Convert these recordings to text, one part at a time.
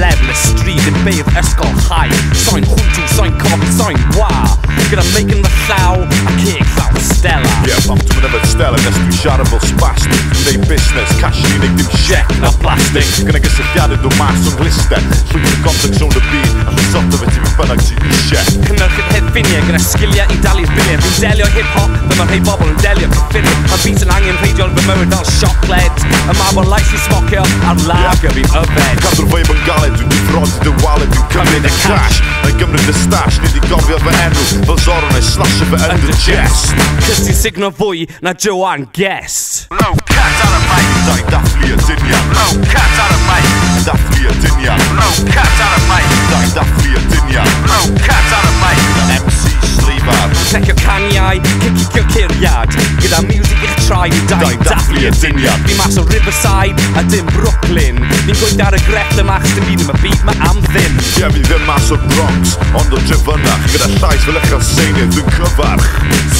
lefel y stryd yn beirdd ysgol high. So'n hwntw, so'n cofi, so'n wa. Gyda making the llaw a ceg llaw Stella. Yeah, pam dwi'n mynd efo Stella nes dwi'n siarad fel spastic. Neu busnes, cash yn unig dim check na plastic. Gyda gysylltiadau dwi'n mas o'n glisten. Llwyth y context o'n y byd a llwysota fe ti fi bynnag ti eisiau. Cynnyrchydd heddfiniau gyda sgiliau i dalu'r biliau. Fi'n delio hip-hop, fe mae rhai bobl yn delio cyffiniau. Mae beat yn angen rheidiol fy mywyd fel siocled. Y mabon lais i smocio ar lager fi'n yfed. Cadw'r feib yn galed, dwi'n difrodi dy wallet, dwi'n cymryd y cash. Na'i gymryd y stash, nid i gofio fy enw. Fel Zorro na'i slasho fy under chest. Cys ti'n signo fwy na Joanne Guest. Low cat ar y mic. Da'i dathlu y dyniad. Low cat ar y mic. Dathlu y dyniad. Low cat ar y mic. Da'i dathlu y dyniad. Low cat ar y mic. MC Sleifar. Tecio caniau, cicio curiad. Gyda Miwsig i'ch trai ni da'i dathlu y dyniad. Fi mas o Riverside a dim Brooklyn. Fi'n gweithio ar y grefft yma chos dim byd am y byd ma am ddim. Ie, fi ddim mas o'r Bronx, ond o drefynach. Gyda llais fel eich seinydd dwi'n cyfarch.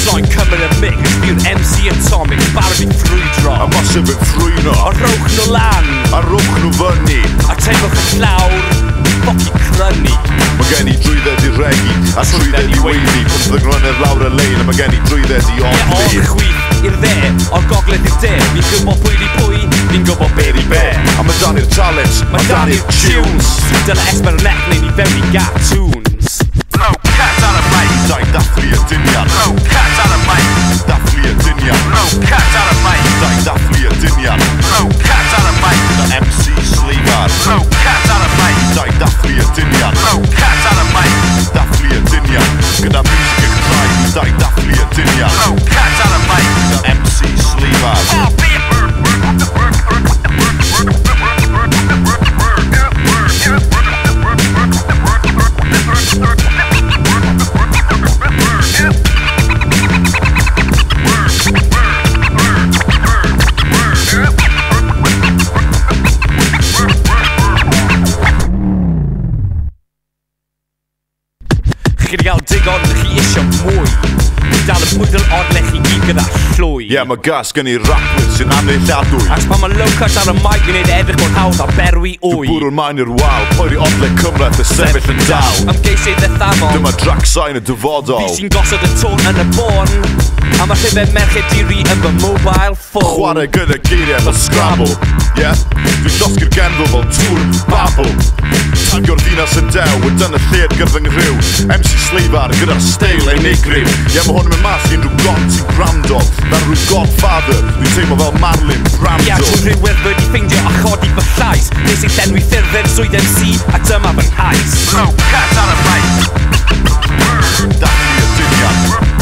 So'n cymryd y mix, fi'n MC Atomic, barod fi ffrwydro. A masif yn ffrwyno. O rowch nhw lan, A rwch nhw fyny. a teimwch y llawr, foci crynu. Mae gen i drwydded i regi, a trwydded i weiddi. Pwnt y grynydd lawr y lein, a mae gen i drwydded i O'r ofni. chwith i'r dde, o'r gogledd i'r de. Fi'n gwybod pwy di pwy, fi'n gwybod be di be. A mae dan i'r talent, Mae dan i'r tunes, dyle esber yn echnyn i fewn i gat-tunes. Low cat ar y mic. Da'i dathlu y dyniad. Low cat ar y mic. Dathlu y dyniad. Low cat ar y mic. Da'i dathlu y dyniad. Low cat ar y mic. MC Sleifar. Low cat ar y mic. Da'i dathlu y dyniad. Low cat ar y mic. Dathlu y dyniad. Gyda Miwsig i'ch trai, da'i dathlu y dyniad. Low cat ar y mic. MC Sleifar. Chi wedi gael digon, chi isio mwy. Fi dal y bwydl odlech i gyd gyda llwy. Ie, mae gas gen i rapwyr sy'n anneilladwy. Ac pan mae low cut ar y mic fi'n neud edrych mor hawdd a berwi Dwi'n wy. bwrw'r maen i'r wal, poeri odle cymraeth y sefyll yn dal. Ymgeisydd ddethafol, Dyma drac sain y dyfodol. fi sy'n gosod y tôn yn y bon. A mae rhywbeth merched diri yn fy mobile phone. Chwarae gyda geiriau fel Scrabble. Ie, dwi'n llosgi'r genddo fel tŵr babl. Tagio'r ddinas yn dew, wedyn y lled gyda nghyw. MC Sleifar gyda'r steil ein eigryw. Ie, mae hwn yn mynd mas i unrhyw god sy'n gwrando. Fel rhyw godfather, dwi'n teimlo fel Marlon Brando. Ia, dwi'n rhywedd wedi ffeindio a chodi fy llais. Nes i llenwi ffurfedd swydd MC a dyma fy nghais. Low cat ar y mic. Dathlu y dyniad.